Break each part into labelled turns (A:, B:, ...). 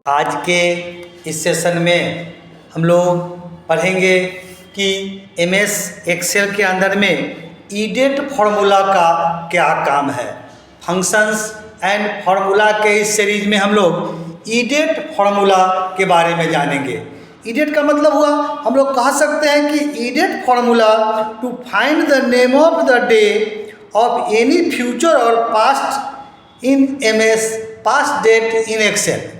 A: आज के इस सेशन में हम लोग पढ़ेंगे कि एमएस एक्सेल के अंदर में ईडेट फार्मूला का क्या काम है। फंक्शंस एंड फार्मूला के इस सीरीज में हम लोग ईडेट फार्मूला के बारे में जानेंगे। ईडेट का मतलब हुआ, हम लोग कह सकते हैं कि EDATE formula to find the name of the day of any future और past in MS past date in Excel.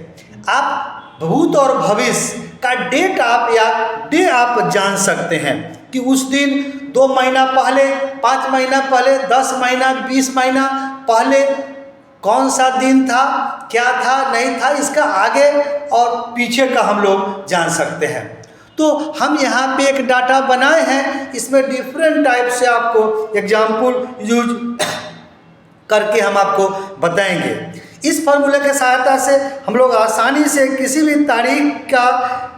A: आप भूत और भविष्य का डेट आप या डे आप जान सकते हैं कि उस दिन 2 महीना पहले, 5 महीना पहले, 10 महीना, 20 महीना पहले कौन सा दिन था, क्या था, नहीं था, इसका आगे और पीछे का हम लोग जान सकते हैं। तो हम यहाँ पे एक डाटा बनाए हैं, इसमें डिफरेंट टाइप से आपको एग्जाम्पल यूज करके हम आपको बताएंगे। इस फार्मूले के सहायता से हम लोग आसानी से किसी भी तारीख का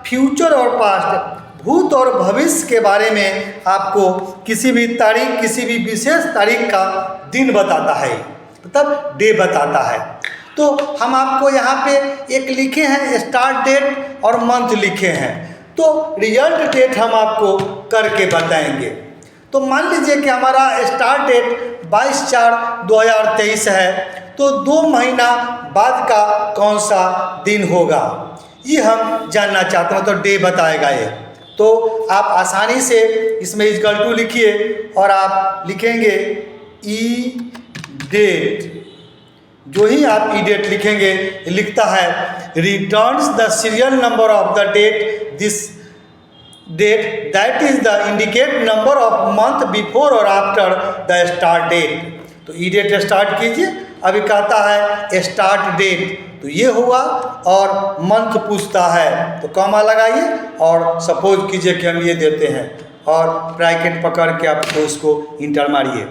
A: फ्यूचर और पास्ट, भूत और भविष्य के बारे में आपको किसी भी तारीख, किसी भी विशेष तारीख का दिन बताता है, मतलब डे बताता है। तो हम आपको यहाँ पे एक लिखे हैं स्टार्ट डेट और मंथ लिखे हैं, तो रिजल्ट डेट हम आपको करके बताएंगे। तो मान लीजिए कि हमारा स्टार्ट डेट 22/4/2023 है, तो 2 महीना बाद का कौन सा दिन होगा ये हम जानना चाहते हैं, तो डे बताएगा ये। तो आप आसानी से इसमें इक्वल टू लिखिए और आप लिखेंगे ई डेट। जो ही आप ई डेट लिखेंगे लिखता है returns the serial number of the date this date that is the indicate number of month before और आफ्टर द स्टार्ट डेट। तो ई डेट स्टार्ट कीजिए, अभी कहता है स्टार्ट डेट, तो ये हुआ, और मंथ पूछता है तो कॉमा लगाइए और सपोज कीजिए कि हम ये देते हैं और ब्रैकेट पकड़ के आपको इसको इंटर मारिए।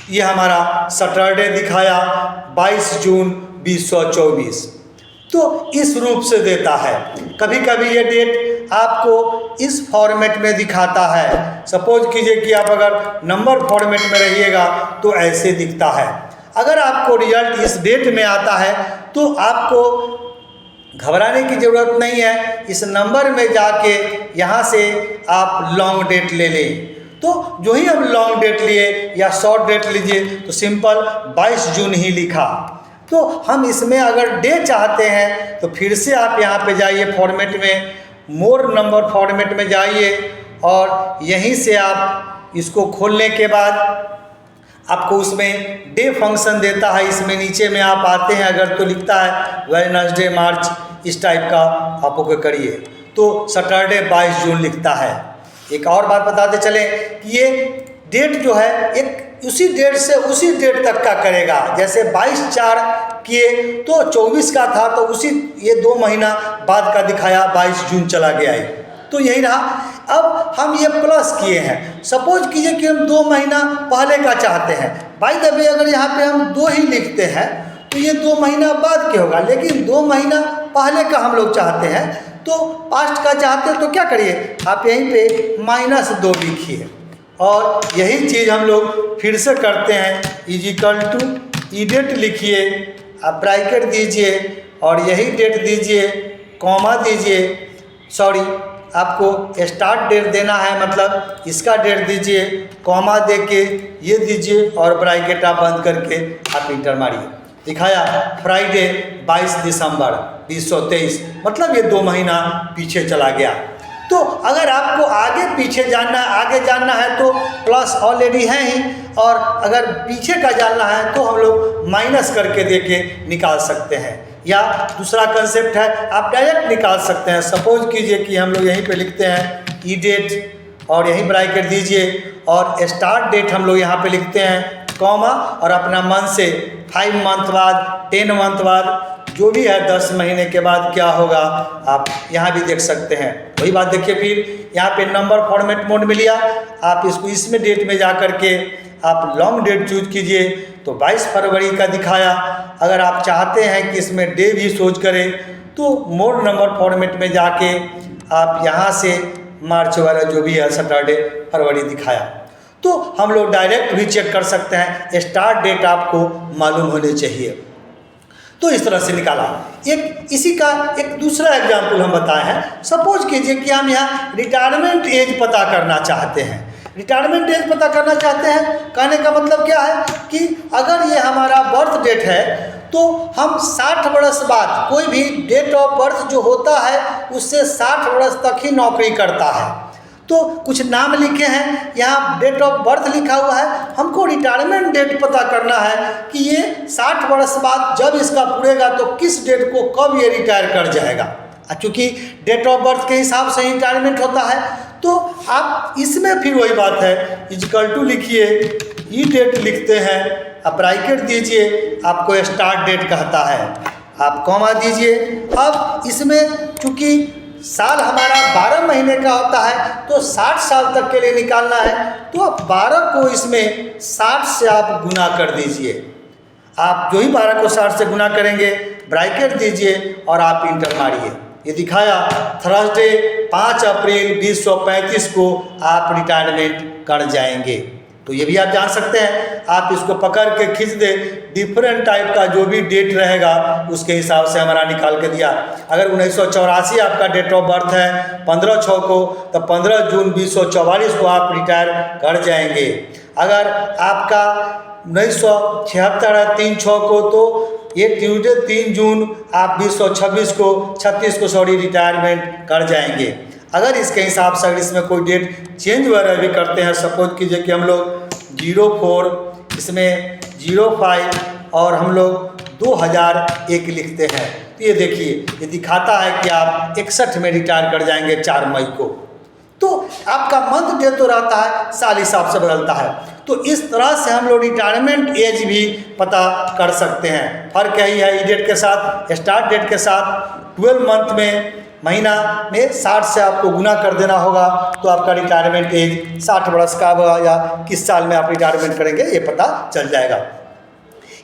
A: ये हमारा सैटरडे दिखाया 22 जून 2024। तो इस रूप से देता है। कभी कभी ये डेट आपको इस फॉर्मेट में दिखाता है। सपोज कीजिए कि आप अगर नंबर फॉर्मेट में रहिएगा तो ऐसे दिखता है। अगर आपको रिजल्ट इस डेट में आता है तो आपको घबराने की ज़रूरत नहीं है। इस नंबर में जाके यहाँ से आप लॉन्ग डेट ले लें। तो जो ही हम लॉन्ग डेट लिए या शॉर्ट डेट लीजिए तो सिंपल 22 जून ही लिखा। तो हम इसमें अगर डे चाहते हैं तो फिर से आप यहाँ पे जाइए फॉर्मेट में, मोर नंबर फॉर्मेट में जाइए और यहीं से आप इसको खोलने के बाद आपको उसमें डे फंक्शन देता है। इसमें नीचे में आप आते हैं अगर तो लिखता है वेडनेसडे मार्च, इस टाइप का आप ओके करिए तो सैटरडे 22 जून लिखता है। एक और बात बताते चलें कि ये डेट जो है एक उसी डेट से उसी डेट तक का करेगा। जैसे 22/4 किए तो 24 का था, तो उसी ये 2 महीना बाद का दिखाया, 22 जून चला गया है, तो यही रहा। अब हम ये प्लस किए हैं। सपोज कीजिए कि हम 2 महीना पहले का चाहते हैं। बाय द वे अगर यहाँ पे हम 2 ही लिखते हैं तो ये 2 महीना बाद के होगा, लेकिन 2 महीना पहले का हम लोग चाहते हैं, तो पास्ट का चाहते हैं तो क्या करिए, आप यहीं पे -2 लिखिए और यही चीज़ हम लोग फिर से करते हैं। इजिकल टू ई डेट लिखिए, आप ब्रैकेट दीजिए और यही डेट दीजिए, कॉमा दीजिए, सॉरी आपको स्टार्ट डेट देना है, मतलब इसका डेट दीजिए, कॉमा दे के ये दीजिए और ब्रैकेट आप बंद करके आप इंटर मारिए। दिखाया फ्राइडे 22 दिसंबर 2023, मतलब ये 2 महीना पीछे चला गया। तो अगर आपको आगे पीछे जानना, आगे जानना है तो प्लस ऑलरेडी है ही, और अगर पीछे का जानना है तो हम लोग माइनस करके दे के निकाल सकते हैं। या दूसरा कंसेप्ट है, आप डायरेक्ट निकाल सकते हैं। सपोज कीजिए कि हम लोग यहीं पे लिखते हैं ई डेट और यहीं ब्रैकेट दीजिए और स्टार्ट डेट हम लोग यहाँ पे लिखते हैं, कॉमा, और अपना मंथ से 5 मंथ बाद, 10 मंथ बाद, जो भी है 10 महीने के बाद क्या होगा आप यहाँ भी देख सकते हैं। वही बात देखिए, फिर यहाँ पे नंबर फॉर्मेट मोड में लिया, आप इसको इसमें डेट में जा कर के आप लॉन्ग डेट चूज कीजिए तो 22 फरवरी का दिखाया। अगर आप चाहते हैं कि इसमें डे भी सोच करें तो मोर नंबर फॉर्मेट में जाके आप यहाँ से मार्च वाला जो भी है सैटरडे फरवरी दिखाया। तो हम लोग डायरेक्ट भी चेक कर सकते हैं, स्टार्ट डेट आपको मालूम होनी चाहिए। तो इस तरह से निकाला। एक इसी का एक दूसरा एग्जाम्पल हम बताए हैं। सपोज कीजिए कि हम यहाँ रिटायरमेंट एज पता करना चाहते हैं। रिटायरमेंट एज पता करना चाहते हैं, कहने का मतलब क्या है कि अगर ये हमारा बर्थ डेट है तो हम 60 वर्ष बाद, कोई भी डेट ऑफ बर्थ जो होता है उससे 60 वर्ष तक ही नौकरी करता है। तो कुछ नाम लिखे हैं, यहाँ डेट ऑफ बर्थ लिखा हुआ है, हमको रिटायरमेंट डेट पता करना है कि ये 60 वर्ष बाद जब इसका पूरेगा तो किस डेट को कब ये रिटायर कर जाएगा। क्योंकि डेट ऑफ बर्थ के हिसाब से रिटायरमेंट होता है। तो आप इसमें फिर वही बात है, इक्वल टू लिखिए, ई डेट लिखते हैं, आप ब्रैकेट दीजिए, आपको स्टार्ट डेट कहता है, आप कॉमा दीजिए। अब इसमें चूँकि साल हमारा 12 महीने का होता है तो 60 साल तक के लिए निकालना है, तो आप 12 को इसमें 60 से आप गुना कर दीजिए। आप जो ही 12 को 60 से गुना करेंगे, ब्रैकेट दीजिए और आप इंटर मारिए। ये दिखाया थर्सडे 5 अप्रैल 2035 को आप रिटायरमेंट कर जाएंगे। तो ये भी आप जान सकते हैं, आप इसको पकड़ के खींच दे, डिफरेंट टाइप का जो भी डेट रहेगा उसके हिसाब से हमारा निकाल के दिया। अगर 1984 आपका डेट ऑफ बर्थ है 15/6 को, तो 15 जून 2044 को आप रिटायर कर जाएंगे। अगर आपका 1976 है 3/6 को, तो ये ट्यूजडे 3 जून आप 2036 को रिटायरमेंट कर जाएंगे। अगर इसके हिसाब से अगर इसमें कोई डेट चेंज वगैरह भी करते हैं, सपोज कीजिए कि हम लोग 04 इसमें 05 और हम लोग 2001 लिखते हैं, तो ये देखिए ये दिखाता है कि आप 61 में रिटायर कर जाएंगे 4 मई को। तो आपका मंथ डे तो रहता है, साल हिसाब से बदलता है। तो इस तरह से हम लोग रिटायरमेंट एज भी पता कर सकते हैं। फर्क यही है, ई डेट के साथ, स्टार्ट डेट के साथ 12 मंथ में, महीना में 60 से आपको गुना कर देना होगा, तो आपका रिटायरमेंट एज 60 वर्ष का होगा या किस साल में आप रिटायरमेंट करेंगे ये पता चल जाएगा।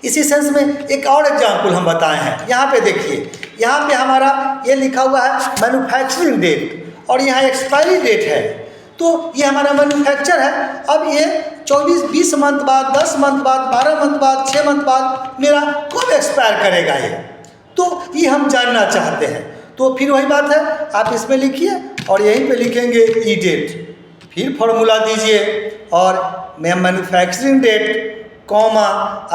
A: इसी सेंस में एक और एग्जाम्पल हम बताए हैं। यहाँ पे देखिए, यहाँ पे हमारा ये लिखा हुआ है मैन्युफैक्चरिंग डेट और यहाँ एक्सपायरी डेट है। तो ये हमारा मैन्युफैक्चर है। अब ये 24-20 मंथ बाद, 10 मंथ बाद, 12 मंथ बाद, 6 मंथ बाद मेरा कब एक्सपायर करेगा ये, तो ये हम जानना चाहते हैं। तो फिर वही बात है, आप इसमें लिखिए और यहीं पे लिखेंगे ई डेट, फिर फॉर्मूला दीजिए और मैन्युफैक्चरिंग डेट कॉमा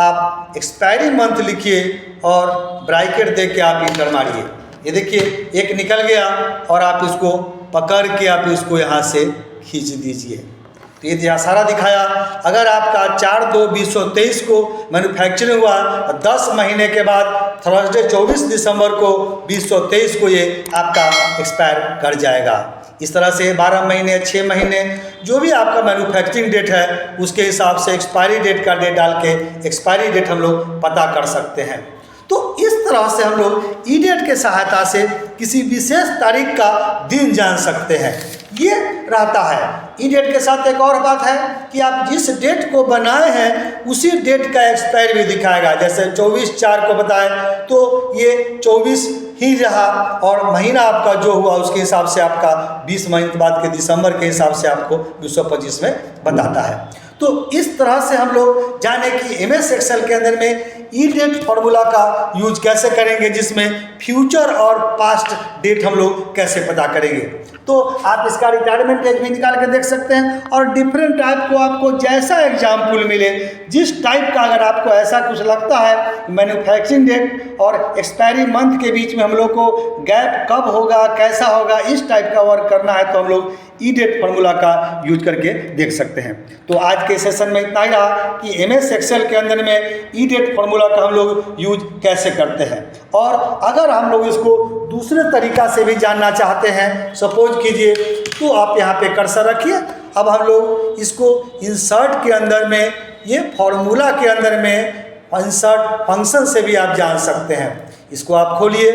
A: आप एक्सपायरी मंथ लिखिए और ब्रैकेट दे के आप इंटर मारिए। ये देखिए एक निकल गया और आप इसको पकड़ के आप इसको यहाँ से खींच दीजिए। तो ये यहाँ सारा दिखाया। अगर आपका 4/2/2023 को मैन्युफैक्चरिंग हुआ, 10 महीने के बाद थर्सडे 24 दिसंबर को 2023 को ये आपका एक्सपायर कर जाएगा। इस तरह से 12 महीने, 6 महीने जो भी आपका मैन्युफैक्चरिंग डेट है उसके हिसाब से एक्सपायरी डेट का डेट डाल के एक्सपायरी डेट हम लोग पता कर सकते हैं। तो इस तरह से हम लोग ई डेट के सहायता से किसी विशेष तारीख का दिन जान सकते हैं। ये रहता है। ई डेट के साथ एक और बात है कि आप जिस डेट को बनाए हैं उसी डेट का एक्सपायर भी दिखाएगा। जैसे 24/4 को बताए तो ये 24 ही रहा और महीना आपका जो हुआ उसके हिसाब से आपका 20 महीने बाद के दिसंबर के हिसाब से आपको 225 में बताता है। तो इस तरह से हम लोग जाने कि एमएस एक्सेल के अंदर में ई डेट फॉर्मूला का यूज कैसे करेंगे, जिसमें फ्यूचर और पास्ट डेट हम लोग कैसे पता करेंगे। तो आप इसका रिटायरमेंट एज भी निकाल के देख सकते हैं और डिफरेंट टाइप को आपको जैसा एग्जाम्पल मिले, जिस टाइप का अगर आपको ऐसा कुछ लगता है मैन्युफैक्चरिंग डेट और एक्सपायरी मंथ के बीच में हम लोग को गैप कब होगा, कैसा होगा, इस टाइप का वर्क करना है तो हम लोग ई डेट फॉर्मूला का यूज करके देख सकते हैं। तो आज के सेशन में इतना ही रहा कि एमएस एक्सेल के अंदर में ई डेट फॉर्मूला का हम लोग यूज कैसे करते हैं। और अगर हम लोग इसको दूसरे तरीका से भी जानना चाहते हैं, सपोज कीजिए, तो आप यहाँ पे कर्सर रखिए। अब हम लोग इसको इंसर्ट के अंदर में, ये फॉर्मूला के अंदर में इंसर्ट फंक्शन से भी आप जान सकते हैं। इसको आप खोलिए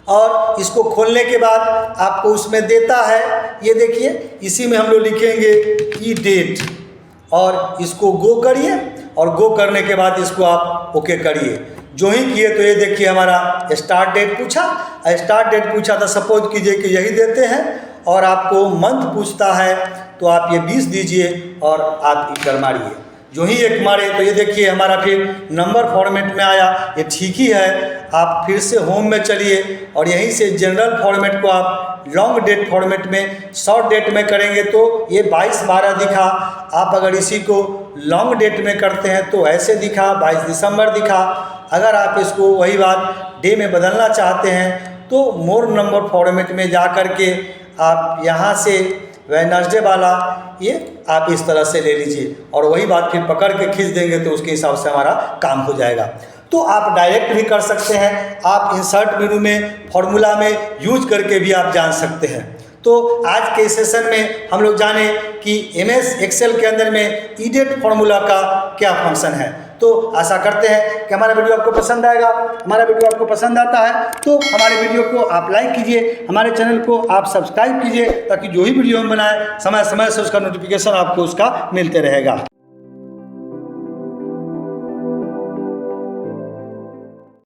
A: और इसको खोलने के बाद आपको उसमें देता है, ये देखिए, इसी में हम लोग लिखेंगे ई डेट और इसको गो करिए और गो करने के बाद इसको आप ओके करिए। जो ही किए तो ये देखिए हमारा स्टार्ट डेट पूछा। स्टार्ट डेट पूछा था, सपोज कीजिए कि यही देते हैं और आपको मंथ पूछता है तो आप ये 20 दीजिए और आप इंटर मारिए। जो ही एक मारे तो ये देखिए हमारा फिर नंबर फॉर्मेट में आया, ये ठीक ही है। आप फिर से होम में चलिए और यहीं से जनरल फॉर्मेट को आप लॉन्ग डेट फॉर्मेट में शॉर्ट डेट में करेंगे तो ये 22/12 दिखा। आप अगर इसी को लॉन्ग डेट में करते हैं तो ऐसे दिखा 22 दिसंबर दिखा। अगर आप इसको वही बात डे में बदलना चाहते हैं तो मोर नंबर फॉर्मेट में जा कर के आप यहाँ से वेडनेसडे वाला ये आप इस तरह से ले लीजिए और वही बात फिर पकड़ के खींच देंगे तो उसके हिसाब से हमारा काम हो जाएगा। तो आप डायरेक्ट भी कर सकते हैं, आप इंसर्ट मेनू में फॉर्मूला में यूज करके भी आप जान सकते हैं। तो आज के सेशन में हम लोग जाने कि MS एक्सेल के अंदर में ईडेट फॉर्मूला का क्या फंक्शन है। तो आशा करते हैं कि हमारा वीडियो आपको पसंद आएगा। हमारा वीडियो आपको पसंद आता है तो हमारे वीडियो को आप लाइक कीजिए, हमारे चैनल को आप सब्सक्राइब कीजिए ताकि जो ही वीडियो हम बनाएं समय समय से उसका नोटिफिकेशन आपको उसका मिलते रहेगा।